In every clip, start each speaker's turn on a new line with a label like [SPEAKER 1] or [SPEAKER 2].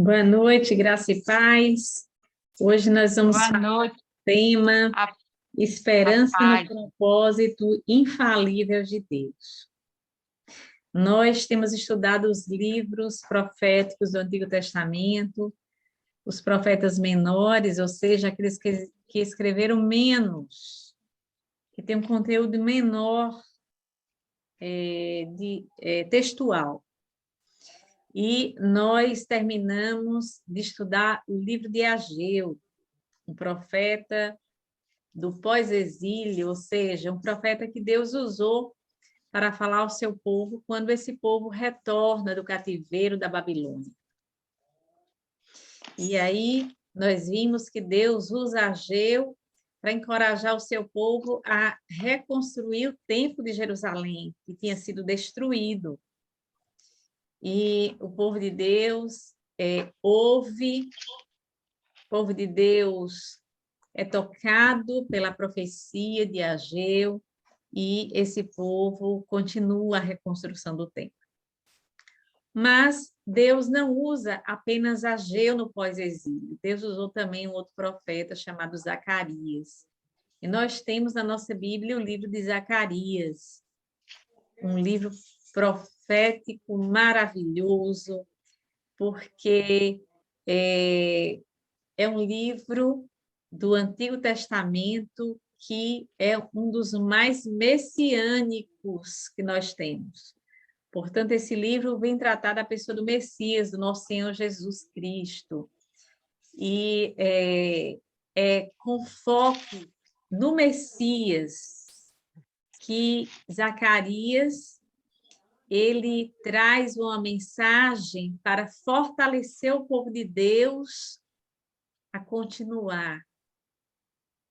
[SPEAKER 1] Boa noite, graça e paz. Hoje nós vamos
[SPEAKER 2] Boa
[SPEAKER 1] falar do
[SPEAKER 2] noite,
[SPEAKER 1] tema
[SPEAKER 2] a, a
[SPEAKER 1] Esperança no
[SPEAKER 2] paz.
[SPEAKER 1] propósito infalível de Deus. Nós temos estudado os livros proféticos do Antigo Testamento, os profetas menores, ou seja, aqueles que escreveram menos, que têm um conteúdo menor textual. E nós terminamos de estudar o livro de Ageu, um profeta do pós-exílio, ou seja, um profeta que Deus usou para falar ao seu povo quando esse povo retorna do cativeiro da Babilônia. E aí nós vimos que Deus usa Ageu para encorajar o seu povo a reconstruir o templo de Jerusalém, que tinha sido destruído. E o povo de Deus ouve, o povo de Deus é tocado pela profecia de Ageu e esse povo continua a reconstrução do templo. Mas Deus não usa apenas Ageu no pós-exílio. Deus usou também um outro profeta chamado Zacarias. E nós temos na nossa Bíblia o livro de Zacarias, um livro profético maravilhoso, porque é um livro do Antigo Testamento que é um dos mais messiânicos que nós temos. Portanto, esse livro vem tratar da pessoa do Messias, do nosso Senhor Jesus Cristo. E é com foco no Messias que Zacarias ele traz uma mensagem para fortalecer o povo de Deus a continuar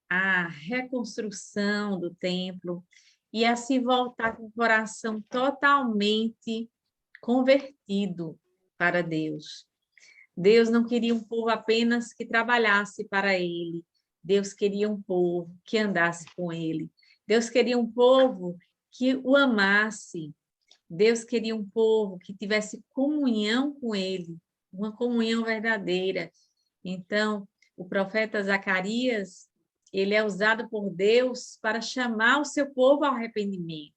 [SPEAKER 1] a reconstrução do templo e a se voltar com o coração totalmente convertido para Deus. Deus não queria um povo apenas que trabalhasse para Ele. Deus queria um povo que andasse com Ele. Deus queria um povo que o amasse. Deus queria um povo que tivesse comunhão com Ele, uma comunhão verdadeira. Então, o profeta Zacarias, ele é usado por Deus para chamar o seu povo ao arrependimento,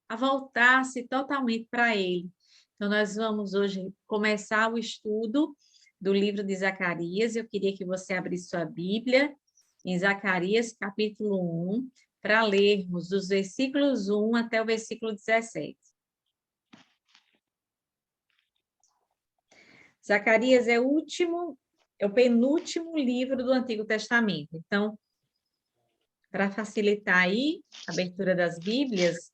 [SPEAKER 1] a voltar-se totalmente para Ele. Então, nós vamos hoje começar o estudo do livro de Zacarias. Eu queria que você abrisse sua Bíblia em Zacarias, capítulo 1, para lermos dos versículos 1 até o versículo 17. Zacarias é o penúltimo livro do Antigo Testamento. Então, para facilitar aí a abertura das Bíblias,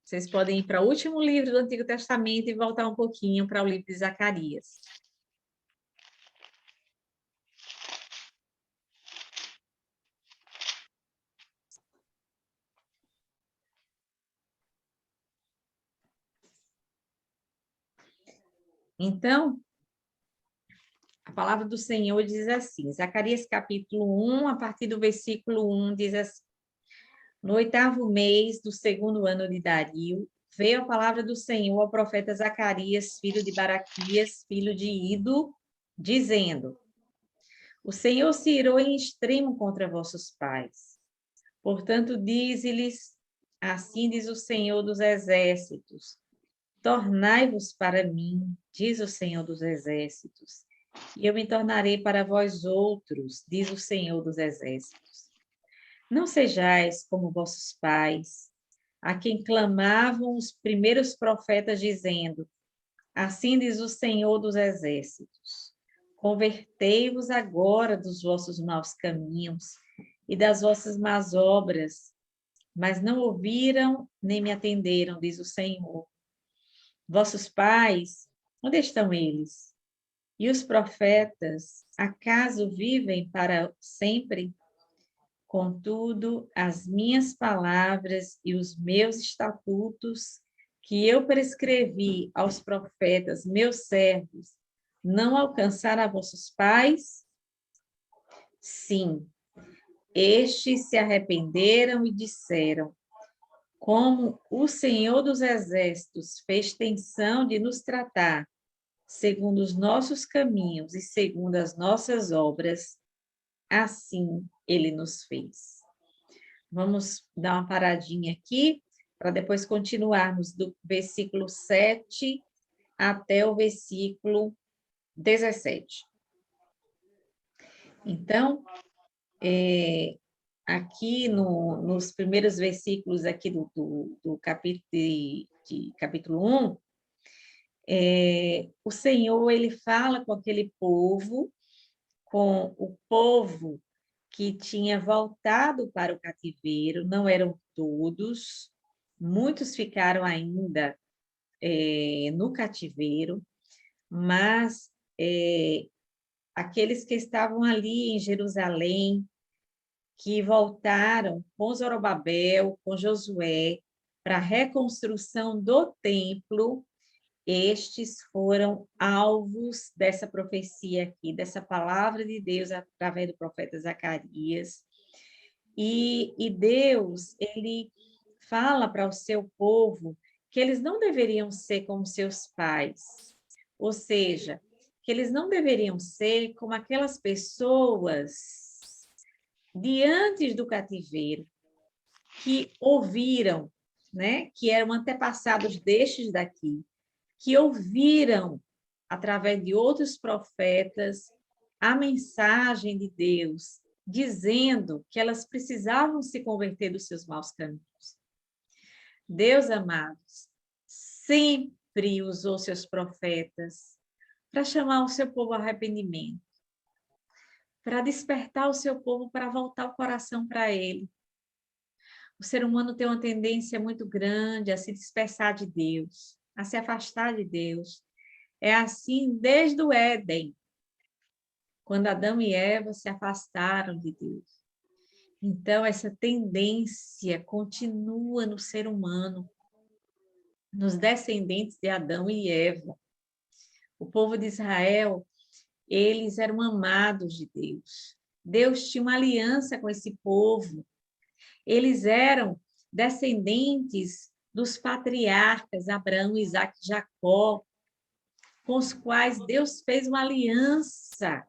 [SPEAKER 1] vocês podem ir para o último livro do Antigo Testamento e voltar um pouquinho para o livro de Zacarias. Então, a palavra do Senhor diz assim, Zacarias capítulo 1, a partir do versículo 1, diz assim: No 8º mês do 2º ano de Dario, veio a palavra do Senhor ao profeta Zacarias, filho de Baraquias, filho de Ido, dizendo: O Senhor se irou em extremo contra vossos pais. Portanto, dize-lhes, assim diz o Senhor dos Exércitos, tornai-vos para mim, diz o Senhor dos Exércitos, e eu me tornarei para vós outros, diz o Senhor dos Exércitos. Não sejais como vossos pais, a quem clamavam os primeiros profetas, dizendo, assim diz o Senhor dos Exércitos, convertei-vos agora dos vossos maus caminhos e das vossas más obras, mas não ouviram nem me atenderam, diz o Senhor. Vossos pais, onde estão eles? E os profetas, acaso vivem para sempre? Contudo, as minhas palavras e os meus estatutos, que eu prescrevi aos profetas, meus servos, não alcançaram a vossos pais? Sim, estes se arrependeram e disseram, como o Senhor dos Exércitos fez tensão de nos tratar, segundo os nossos caminhos e segundo as nossas obras, assim ele nos fez. Vamos dar uma paradinha aqui, para depois continuarmos do versículo 7 até o versículo 17. Então, aqui nos primeiros versículos aqui do capítulo 1, o Senhor ele fala com aquele povo, com o povo que tinha voltado para o cativeiro, não eram todos, muitos ficaram ainda no cativeiro, mas aqueles que estavam ali em Jerusalém, que voltaram com Zorobabel, com Josué, para a reconstrução do templo, estes foram alvos dessa profecia aqui, dessa palavra de Deus através do profeta Zacarias. E Deus, ele fala para o seu povo que eles não deveriam ser como seus pais, ou seja, que eles não deveriam ser como aquelas pessoas de antes do cativeiro, que ouviram, né, que eram antepassados destes daqui, que ouviram, através de outros profetas, a mensagem de Deus, dizendo que elas precisavam se converter dos seus maus caminhos. Deus, amados, sempre usou seus profetas para chamar o seu povo ao arrependimento, para despertar o seu povo para voltar o coração para Ele. O ser humano tem uma tendência muito grande a se dispersar de Deus, a se afastar de Deus. É assim desde o Éden, quando Adão e Eva se afastaram de Deus. Então, essa tendência continua no ser humano, nos descendentes de Adão e Eva. O povo de Israel, eles eram amados de Deus. Deus tinha uma aliança com esse povo. Eles eram descendentes dos patriarcas Abraão, Isaque e Jacó, com os quais Deus fez uma aliança.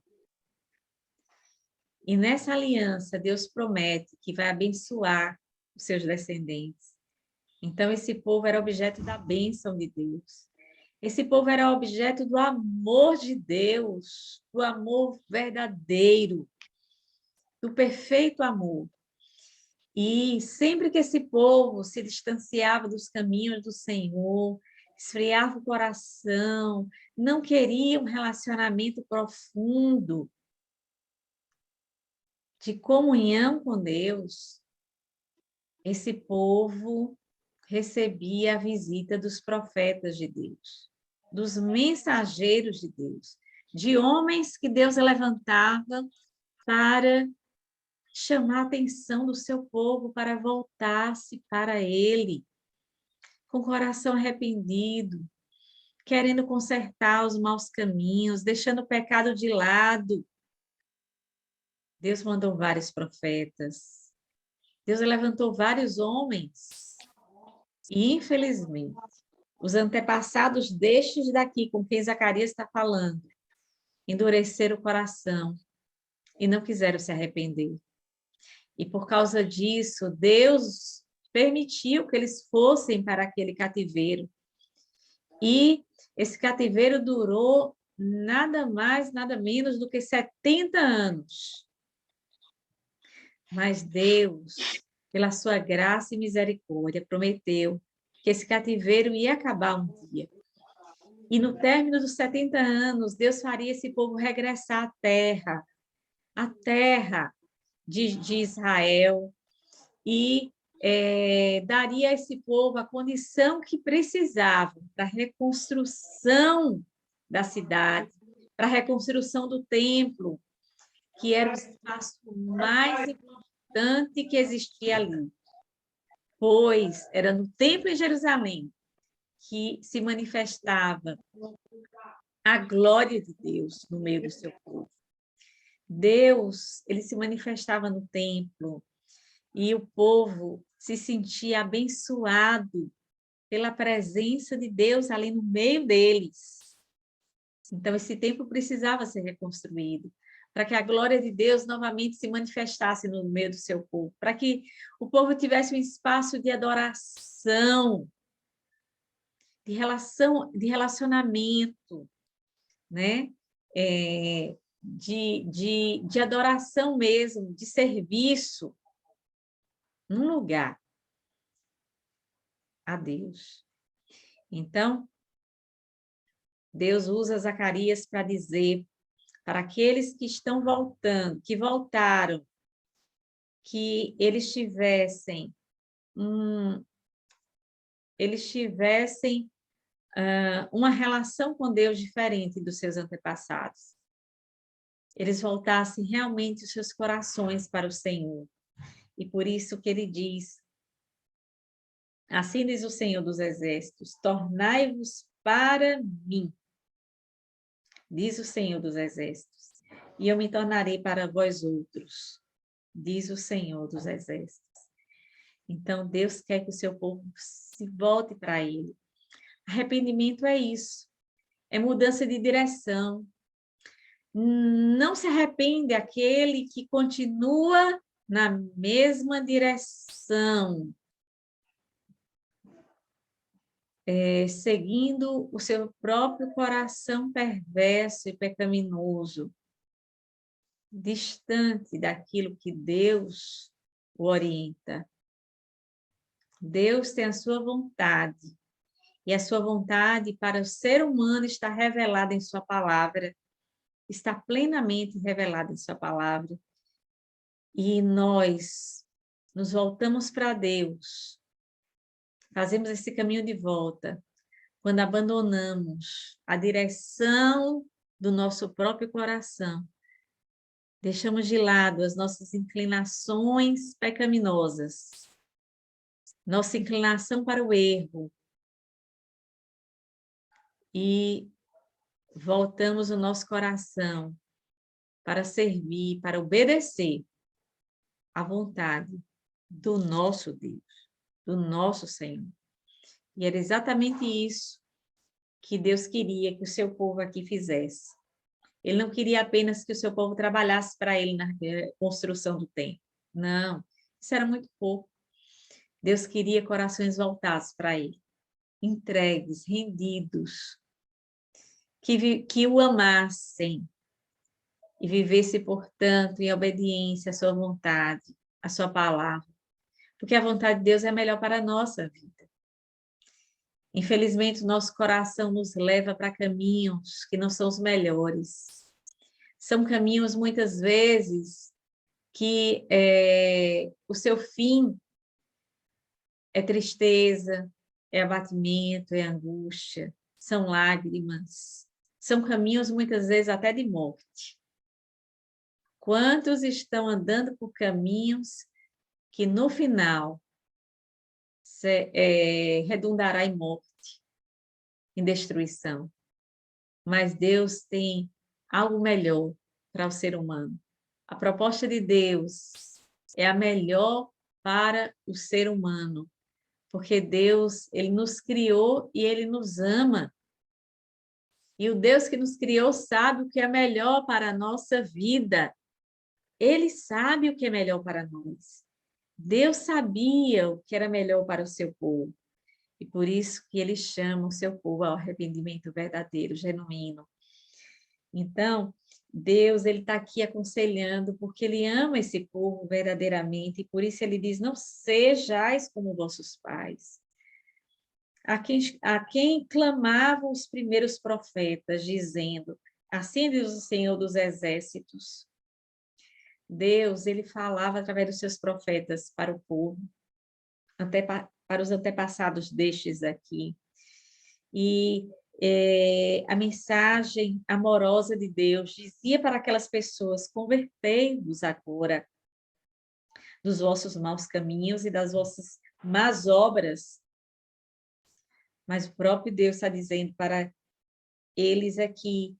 [SPEAKER 1] E nessa aliança, Deus promete que vai abençoar os seus descendentes. Então, esse povo era objeto da bênção de Deus. Esse povo era objeto do amor de Deus, do amor verdadeiro, do perfeito amor. E sempre que esse povo se distanciava dos caminhos do Senhor, esfriava o coração, não queria um relacionamento profundo de comunhão com Deus, esse povo recebia a visita dos profetas de Deus, dos mensageiros de Deus, de homens que Deus levantava para chamar a atenção do seu povo para voltar-se para Ele, com o coração arrependido, querendo consertar os maus caminhos, deixando o pecado de lado. Deus mandou vários profetas. Deus levantou vários homens. E, infelizmente, os antepassados destes daqui, com quem Zacarias está falando, endureceram o coração e não quiseram se arrepender. E, por causa disso, Deus permitiu que eles fossem para aquele cativeiro. E esse cativeiro durou nada mais, nada menos do que 70 anos. Mas Deus, pela sua graça e misericórdia, prometeu que esse cativeiro ia acabar um dia. E no término dos 70 anos, Deus faria esse povo regressar à terra de Israel, e daria a esse povo a condição que precisavam para a reconstrução da cidade, para a reconstrução do templo, que era o espaço mais importante que existia ali, pois era no templo em Jerusalém que se manifestava a glória de Deus no meio do seu povo. Deus, ele se manifestava no templo e o povo se sentia abençoado pela presença de Deus ali no meio deles. Então, esse templo precisava ser reconstruído, para que a glória de Deus novamente se manifestasse no meio do seu povo, para que o povo tivesse um espaço de adoração, de relacionamento, né? De adoração mesmo, de serviço, num lugar a Deus. Então, Deus usa Zacarias para dizer para aqueles que estão voltando, que voltaram, que eles tivessem uma relação com Deus diferente dos seus antepassados. Eles voltassem realmente os seus corações para o Senhor. E por isso que ele diz, assim diz o Senhor dos Exércitos, tornai-vos para mim, diz o Senhor dos Exércitos, e eu me tornarei para vós outros, diz o Senhor dos Exércitos. Então, Deus quer que o seu povo se volte para Ele. Arrependimento é isso, é mudança de direção. Não se arrepende aquele que continua na mesma direção, seguindo o seu próprio coração perverso e pecaminoso, distante daquilo que Deus o orienta. Deus tem a sua vontade, e a sua vontade para o ser humano está revelada em sua palavra, está plenamente revelada em sua palavra. E nós nos voltamos para Deus, fazemos esse caminho de volta, quando abandonamos a direção do nosso próprio coração, deixamos de lado as nossas inclinações pecaminosas, nossa inclinação para o erro, e voltamos o nosso coração para servir, para obedecer à vontade do nosso Deus, do nosso Senhor. E era exatamente isso que Deus queria que o seu povo aqui fizesse. Ele não queria apenas que o seu povo trabalhasse para ele na construção do templo. Não, isso era muito pouco. Deus queria corações voltados para ele, entregues, rendidos, que o amassem e vivesse, portanto, em obediência à sua vontade, à sua palavra. Porque a vontade de Deus é melhor para a nossa vida. Infelizmente, o nosso coração nos leva para caminhos que não são os melhores. São caminhos, muitas vezes, que o seu fim é tristeza, é abatimento, é angústia, são lágrimas. São caminhos, muitas vezes, até de morte. Quantos estão andando por caminhos que, no final, redundará em morte, em destruição? Mas Deus tem algo melhor para o ser humano. A proposta de Deus é a melhor para o ser humano, porque Deus, ele nos criou e ele nos ama. E o Deus que nos criou sabe o que é melhor para a nossa vida. Ele sabe o que é melhor para nós. Deus sabia o que era melhor para o seu povo. E por isso que ele chama o seu povo ao arrependimento verdadeiro, genuíno. Então, Deus, ele está aqui aconselhando, porque ele ama esse povo verdadeiramente, e por isso ele diz, não sejais como vossos pais. A quem clamavam os primeiros profetas, dizendo, assim diz o Senhor dos Exércitos. Deus, ele falava através dos seus profetas para o povo, para os antepassados destes aqui. E a mensagem amorosa de Deus dizia para aquelas pessoas, convertei-vos agora dos vossos maus caminhos e das vossas más obras. Mas o próprio Deus está dizendo para eles aqui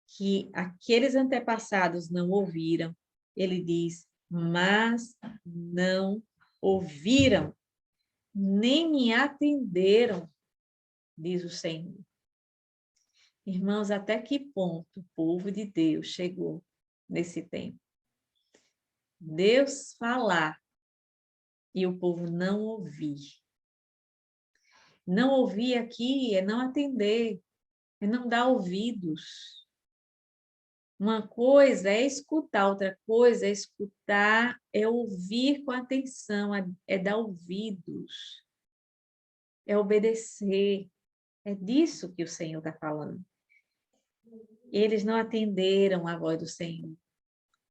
[SPEAKER 1] que aqueles antepassados não ouviram. Ele diz, mas não ouviram, nem me atenderam, diz o Senhor. Irmãos, até que ponto o povo de Deus chegou nesse tempo? Deus falar e o povo não ouvir. Não ouvir aqui é não atender, é não dar ouvidos. Uma coisa é escutar, outra coisa é escutar, é ouvir com atenção, é dar ouvidos, é obedecer. É disso que o Senhor está falando. Eles não atenderam a voz do Senhor.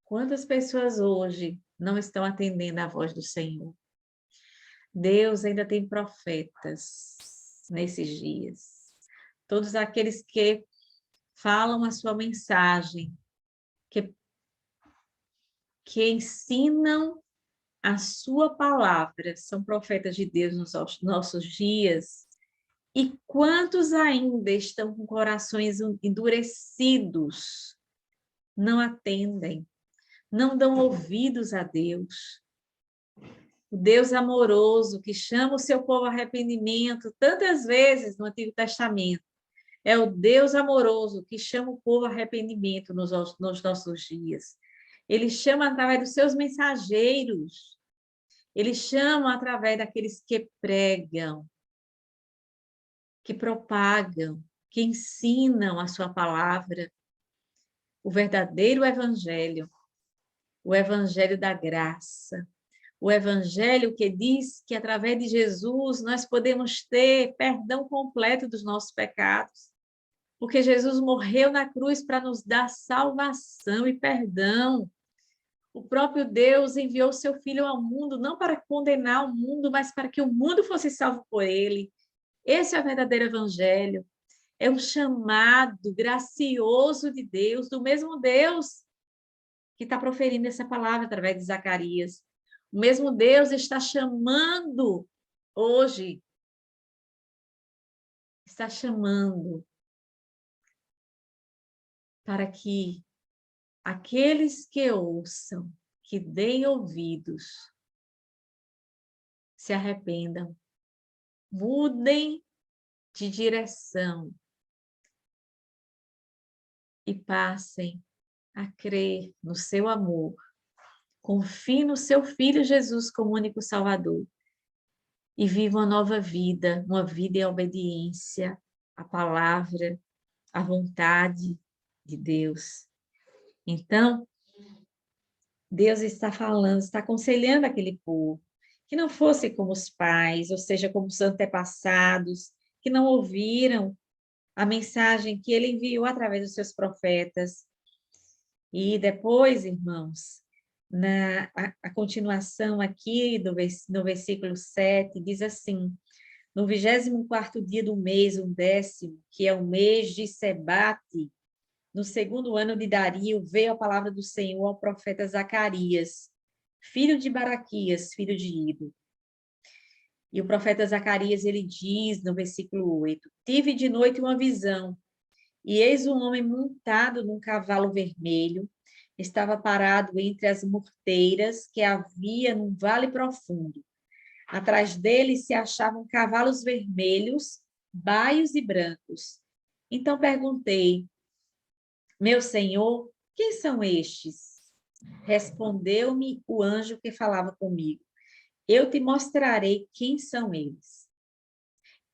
[SPEAKER 1] Quantas pessoas hoje não estão atendendo a voz do Senhor? Deus ainda tem profetas nesses dias. Todos aqueles que falam a sua mensagem, que ensinam a sua palavra, são profetas de Deus nos nossos dias. E quantos ainda estão com corações endurecidos, não atendem, não dão ouvidos a Deus. O Deus amoroso que chama o seu povo ao arrependimento, tantas vezes no Antigo Testamento, é o Deus amoroso que chama o povo ao arrependimento nos nossos dias. Ele chama através dos seus mensageiros, ele chama através daqueles que pregam, que propagam, que ensinam a sua palavra, o verdadeiro evangelho, o evangelho da graça, o evangelho que diz que através de Jesus nós podemos ter perdão completo dos nossos pecados, porque Jesus morreu na cruz para nos dar salvação e perdão. O próprio Deus enviou seu Filho ao mundo, não para condenar o mundo, mas para que o mundo fosse salvo por ele. Esse é o verdadeiro evangelho. É um chamado gracioso de Deus, do mesmo Deus que está proferindo essa palavra através de Zacarias. O mesmo Deus está chamando hoje, está chamando para que aqueles que ouçam, que deem ouvidos, se arrependam, mudem de direção e passem a crer no seu amor. Confie no seu Filho Jesus como único Salvador e viva uma nova vida, uma vida em obediência à palavra, à vontade de Deus. Então, Deus está falando, está aconselhando aquele povo que não fosse como os pais, ou seja, como os antepassados, que não ouviram a mensagem que ele enviou através dos seus profetas. E depois, irmãos, a continuação aqui no versículo 7, diz assim: no 24º dia do mês, o 10º, que é o mês de Sebate, no segundo ano de Dario, veio a palavra do Senhor ao profeta Zacarias, filho de Baraquias, filho de Ido. E o profeta Zacarias, ele diz no versículo 8, tive de noite uma visão, e eis um homem montado num cavalo vermelho, estava parado entre as morteiras que havia num vale profundo. Atrás dele se achavam cavalos vermelhos, baios e brancos. Então perguntei, meu senhor, quem são estes? Respondeu-me o anjo que falava comigo, eu te mostrarei quem são eles.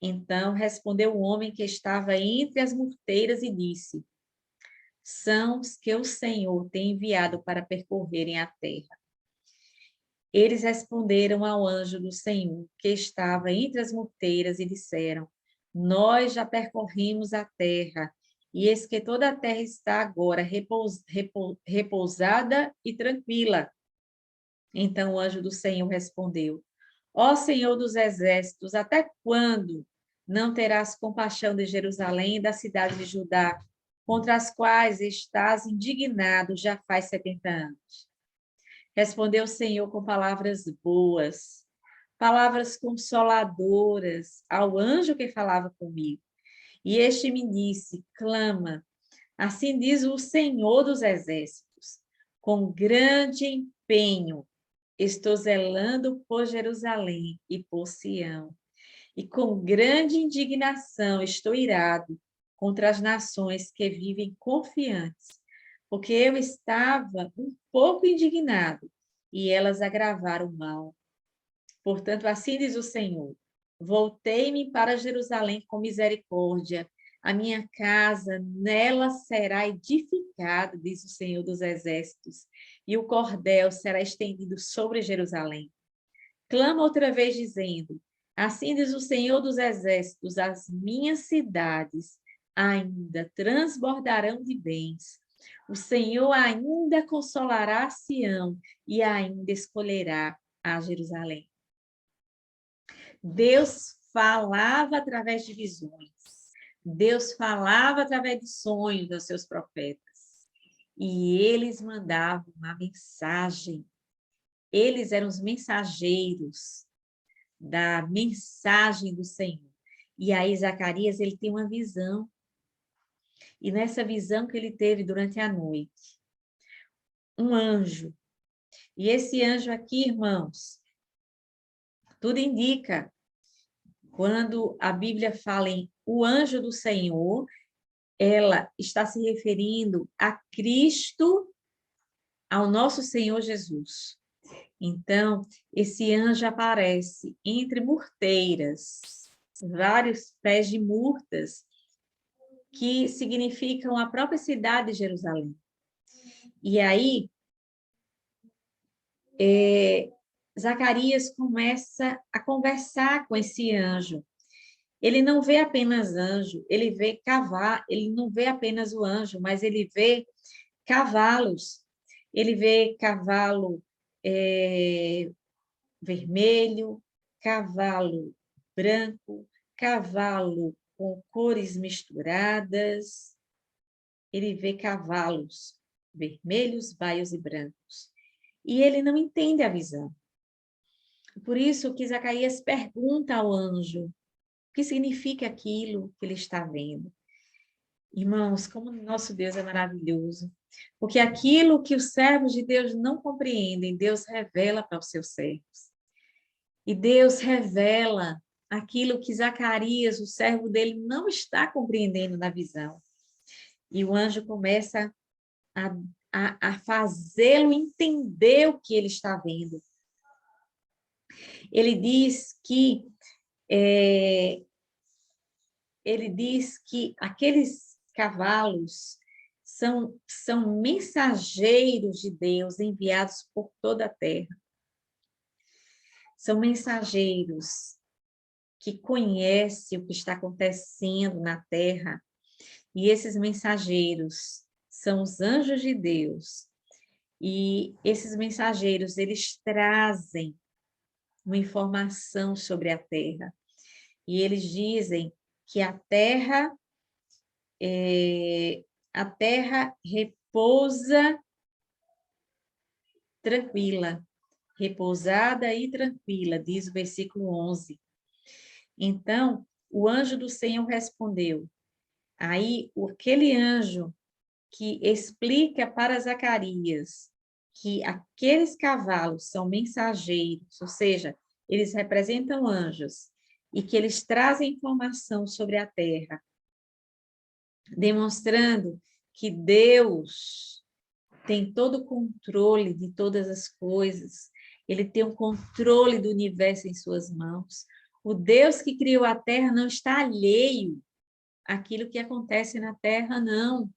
[SPEAKER 1] Então respondeu o homem que estava entre as morteiras e disse, são os que o Senhor tem enviado para percorrerem a terra. Eles responderam ao anjo do Senhor, que estava entre as morteiras, e disseram, nós já percorrimos a terra, e eis que toda a terra está agora repousada e tranquila. Então o anjo do Senhor respondeu, ó Senhor dos exércitos, até quando não terás compaixão de Jerusalém e da cidade de Judá, contra as quais estás indignado já faz 70 anos? Respondeu o Senhor com palavras boas, palavras consoladoras ao anjo que falava comigo. E este me disse, clama, assim diz o Senhor dos exércitos, com grande empenho estou zelando por Jerusalém e por Sião, e com grande indignação estou irado, contra as nações que vivem confiantes, porque eu estava um pouco indignado e elas agravaram o mal. Portanto, assim diz o Senhor: voltei-me para Jerusalém com misericórdia, a minha casa nela será edificada, diz o Senhor dos Exércitos, e o cordel será estendido sobre Jerusalém. Clama outra vez, dizendo: assim diz o Senhor dos Exércitos, as minhas cidades ainda transbordarão de bens. O Senhor ainda consolará Sião e ainda escolherá a Jerusalém. Deus falava através de visões. Deus falava através de sonhos dos seus profetas. E eles mandavam uma mensagem. Eles eram os mensageiros da mensagem do Senhor. E aí Zacarias, ele tem uma visão. E nessa visão que ele teve durante a noite, um anjo. E esse anjo aqui, irmãos, tudo indica, quando a Bíblia fala em o anjo do Senhor, ela está se referindo a Cristo, ao nosso Senhor Jesus. Então, esse anjo aparece entre murteiras, vários pés de murtas, que significam a própria cidade de Jerusalém. E aí, Zacarias começa a conversar com esse anjo. Ele não vê apenas anjo, ele vê cavalo, ele não vê apenas o anjo, mas ele vê cavalos. Ele vê cavalo vermelho, cavalo branco, cavalo com cores misturadas. Ele vê cavalos vermelhos, baios e brancos. E ele não entende a visão. Por isso que Zacarias pergunta ao anjo: o que significa aquilo que ele está vendo? Irmãos, como nosso Deus é maravilhoso, porque aquilo que os servos de Deus não compreendem, Deus revela para os seus servos. E Deus revela aquilo que Zacarias, o servo dele, não está compreendendo na visão. E o anjo começa a fazê-lo entender o que ele está vendo. Ele diz que aqueles cavalos são mensageiros de Deus enviados por toda a terra. São mensageiros que conhecem o que está acontecendo na terra. E esses mensageiros são os anjos de Deus. E esses mensageiros, eles trazem uma informação sobre a terra. E eles dizem que a terra repousa tranquila, repousada e tranquila, diz o versículo 11. Então, o anjo do Senhor respondeu. Aí, aquele anjo que explica para Zacarias que aqueles cavalos são mensageiros, ou seja, eles representam anjos, e que eles trazem informação sobre a terra, demonstrando que Deus tem todo o controle de todas as coisas, ele tem o controle do universo em suas mãos. O Deus que criou a terra não está alheio àquilo que acontece na terra, não.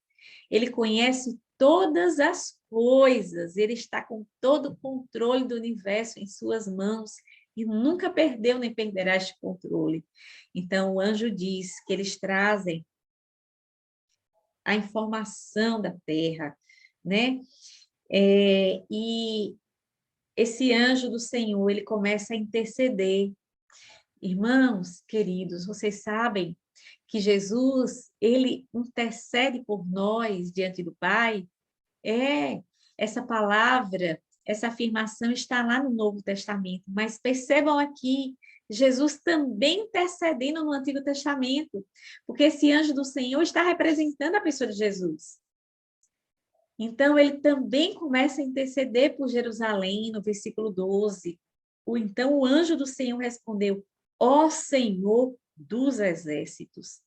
[SPEAKER 1] Ele conhece todas as coisas, ele está com todo o controle do universo em suas mãos e nunca perdeu nem perderá este controle. Então, o anjo diz que eles trazem a informação da terra, né? E esse anjo do Senhor, ele começa a interceder. Irmãos queridos, vocês sabem que Jesus, ele intercede por nós diante do Pai? Essa palavra, essa afirmação está lá no Novo Testamento, mas percebam aqui, Jesus também intercedendo no Antigo Testamento, porque esse anjo do Senhor está representando a pessoa de Jesus. Então, ele também começa a interceder por Jerusalém, no versículo 12. Então, o anjo do Senhor respondeu: ó Senhor dos exércitos.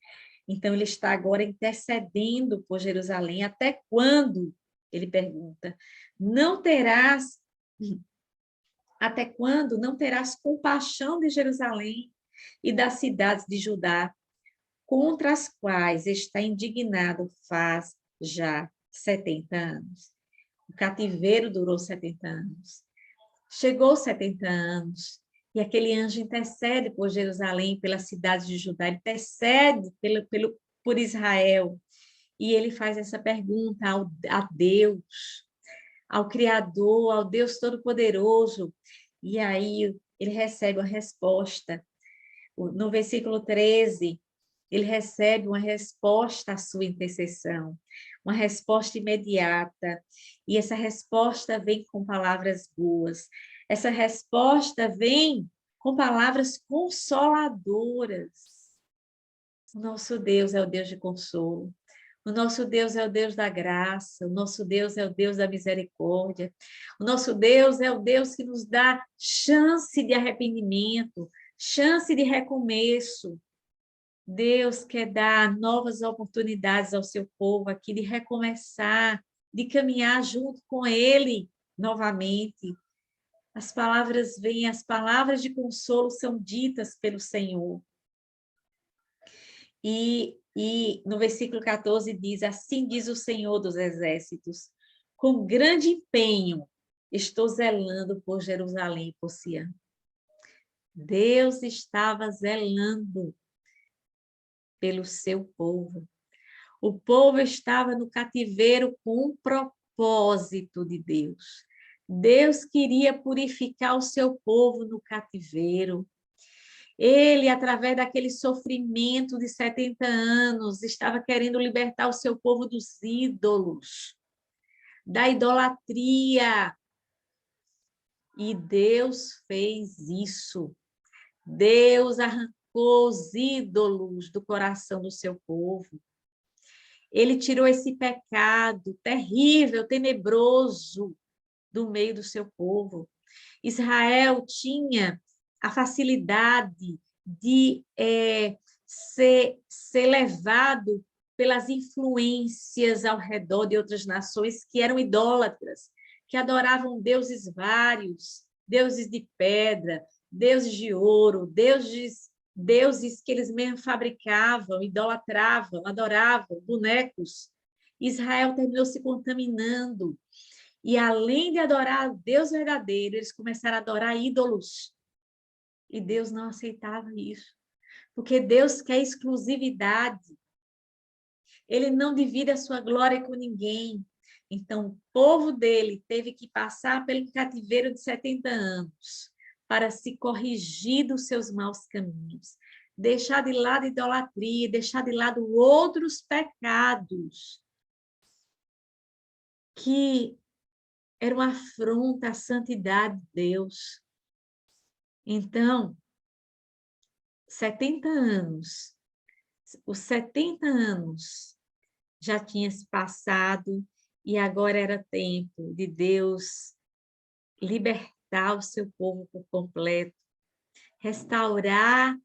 [SPEAKER 1] Então, ele está agora intercedendo por Jerusalém. Até quando? Ele pergunta. Não terás, até quando não terás compaixão de Jerusalém e das cidades de Judá, contra as quais está indignado faz já 70 anos? O cativeiro durou 70 anos. Chegou 70 anos, e aquele anjo intercede por Jerusalém, pela cidade de Judá, ele intercede por Israel, e ele faz essa pergunta a Deus, ao Criador, ao Deus Todo-Poderoso, e aí ele recebe a resposta. No versículo 13, ele recebe uma resposta à sua intercessão, uma resposta imediata, e essa resposta vem com palavras boas, essa resposta vem com palavras consoladoras. O nosso Deus é o Deus de consolo, o nosso Deus é o Deus da graça, o nosso Deus é o Deus da misericórdia, o nosso Deus é o Deus que nos dá chance de arrependimento, chance de recomeço. Deus quer dar novas oportunidades ao seu povo aqui de recomeçar, de caminhar junto com Ele novamente. As palavras vêm, as palavras de consolo são ditas pelo Senhor. E no versículo 14 diz, assim diz o Senhor dos Exércitos, com grande empenho estou zelando por Jerusalém e por Sião. Deus estava zelando pelo seu povo. O povo estava no cativeiro com um propósito de Deus. Deus queria purificar o seu povo no cativeiro. Ele, através daquele sofrimento de 70 anos, estava querendo libertar o seu povo dos ídolos, da idolatria. E Deus fez isso. Deus arrancou os ídolos do coração do seu povo. Ele tirou esse pecado terrível, tenebroso do meio do seu povo. Israel tinha a facilidade de ser levado pelas influências ao redor de outras nações que eram idólatras, que adoravam deuses vários, deuses de pedra, deuses de ouro, deuses que eles mesmo fabricavam, idolatravam, adoravam, bonecos. Israel terminou se contaminando. E além de adorar o Deus verdadeiro, eles começaram a adorar ídolos. E Deus não aceitava isso. Porque Deus quer exclusividade. Ele não divide a sua glória com ninguém. Então, o povo dele teve que passar pelo cativeiro de 70 anos para se corrigir dos seus maus caminhos. Deixar de lado a idolatria, deixar de lado outros pecados que era uma afronta à santidade de Deus. Então, 70 anos, os 70 anos já tinha se passado e agora era tempo de Deus libertar o seu povo por completo, restaurar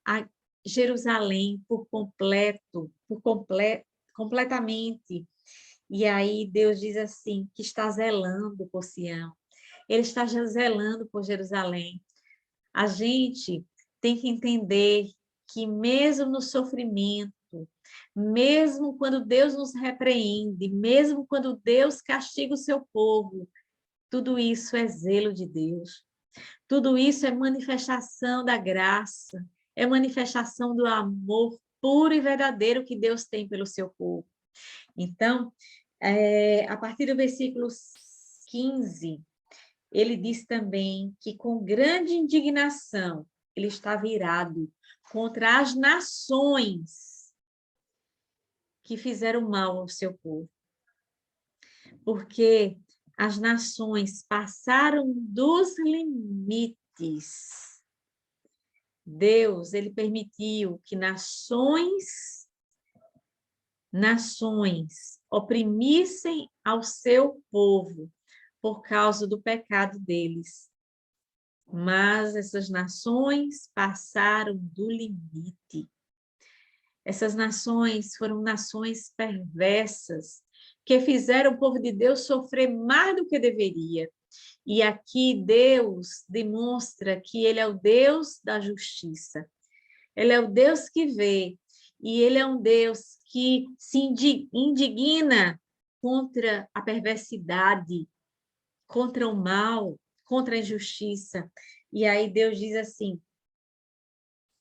[SPEAKER 1] a Jerusalém completamente. E aí Deus diz assim, que está zelando por Sião. Ele está já zelando por Jerusalém. A gente tem que entender que mesmo no sofrimento, mesmo quando Deus nos repreende, mesmo quando Deus castiga o seu povo, tudo isso é zelo de Deus. Tudo isso é manifestação da graça, é manifestação do amor puro e verdadeiro que Deus tem pelo seu povo. Então, a partir do versículo 15, ele diz também que com grande indignação ele estava irado contra as nações que fizeram mal ao seu povo. Porque as nações passaram dos limites. Deus, ele permitiu que nações oprimissem ao seu povo por causa do pecado deles. Mas essas nações passaram do limite. Essas nações foram nações perversas, que fizeram o povo de Deus sofrer mais do que deveria. E aqui Deus demonstra que Ele é o Deus da justiça. Ele é o Deus que vê. E Ele é um Deus que se indigna contra a perversidade, contra o mal, contra a injustiça. E aí Deus diz assim: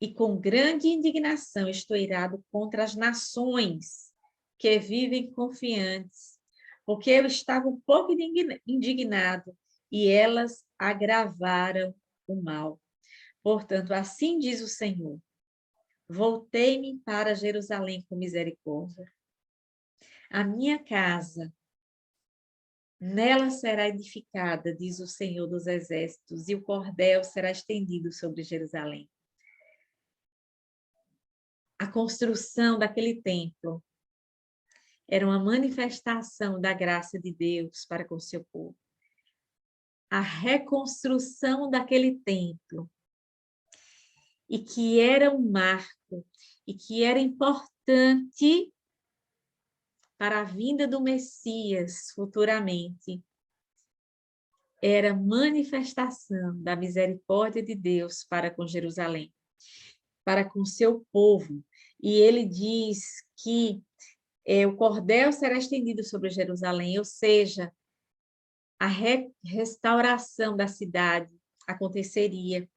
[SPEAKER 1] e com grande indignação estou irado contra as nações que vivem confiantes, porque eu estava um pouco indignado e elas agravaram o mal. Portanto, assim diz o Senhor: voltei-me para Jerusalém com misericórdia. A minha casa, nela será edificada, diz o Senhor dos Exércitos, e o cordel será estendido sobre Jerusalém. A construção daquele templo era uma manifestação da graça de Deus para com o seu povo. A reconstrução daquele templo, e que era um marco, e que era importante para a vinda do Messias futuramente, era manifestação da misericórdia de Deus para com Jerusalém, para com seu povo. E ele diz que o cordel será estendido sobre Jerusalém, ou seja, a restauração da cidade aconteceria.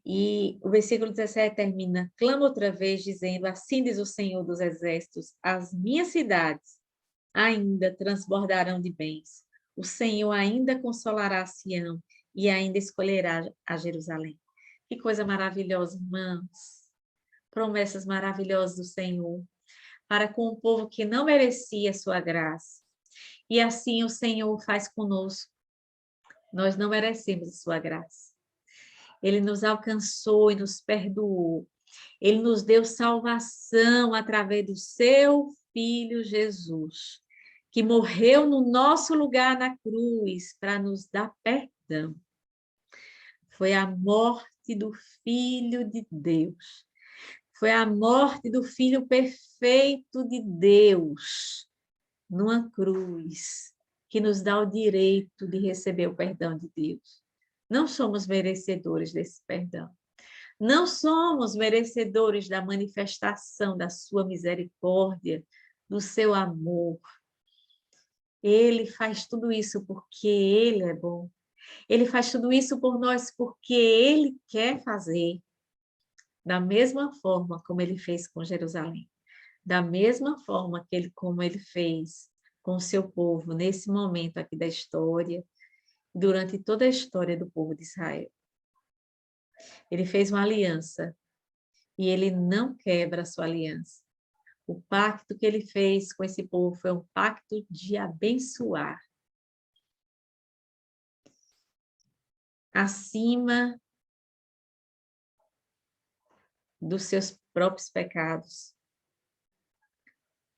[SPEAKER 1] E o versículo 17 termina: clama outra vez, dizendo, assim diz o Senhor dos Exércitos, as minhas cidades ainda transbordarão de bens. O Senhor ainda consolará Sião e ainda escolherá a Jerusalém. Que coisa maravilhosa, irmãos. Promessas maravilhosas do Senhor para com o povo que não merecia a sua graça. E assim o Senhor faz conosco. Nós não merecemos a sua graça. Ele nos alcançou e nos perdoou. Ele nos deu salvação através do seu Filho Jesus, que morreu no nosso lugar na cruz para nos dar perdão. Foi a morte do Filho de Deus. Foi a morte do Filho perfeito de Deus numa cruz que nos dá o direito de receber o perdão de Deus. Não somos merecedores desse perdão. Não somos merecedores da manifestação da sua misericórdia, do seu amor. Ele faz tudo isso porque Ele é bom. Ele faz tudo isso por nós porque Ele quer fazer. Da mesma forma como Ele fez com Jerusalém. Da mesma forma como Ele fez com o seu povo nesse momento aqui da história, durante toda a história do povo de Israel. Ele fez uma aliança e Ele não quebra a sua aliança. O pacto que Ele fez com esse povo foi um pacto de abençoar. Acima dos seus próprios pecados.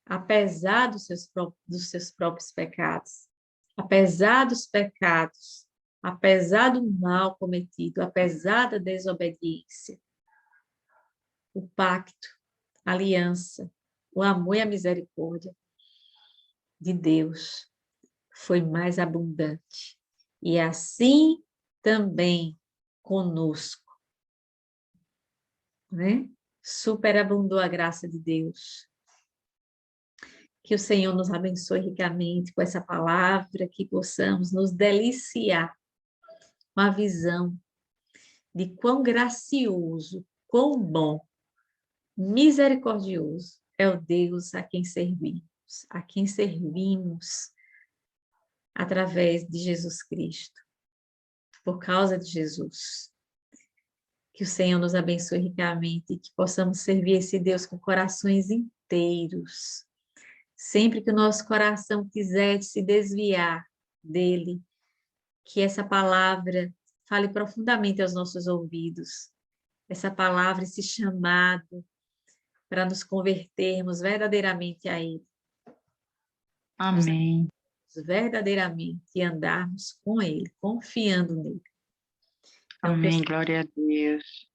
[SPEAKER 1] Apesar dos seus próprios pecados. Apesar dos pecados. Apesar do mal cometido. Apesar da desobediência. O pacto, a aliança, o amor e a misericórdia de Deus foi mais abundante. E assim também conosco. Né? Superabundou a graça de Deus. Que o Senhor nos abençoe ricamente com essa palavra, que possamos nos deliciar com a visão de quão gracioso, quão bom, misericordioso é o Deus a quem servimos através de Jesus Cristo, por causa de Jesus. Que o Senhor nos abençoe ricamente e que possamos servir esse Deus com corações inteiros. Sempre que o nosso coração quiser se desviar dele, que essa palavra fale profundamente aos nossos ouvidos. Essa palavra, esse chamado para nos convertermos verdadeiramente a ele.
[SPEAKER 2] Amém.
[SPEAKER 1] Verdadeiramente e andarmos com ele, confiando nele. Então,
[SPEAKER 2] Amém, glória a Deus.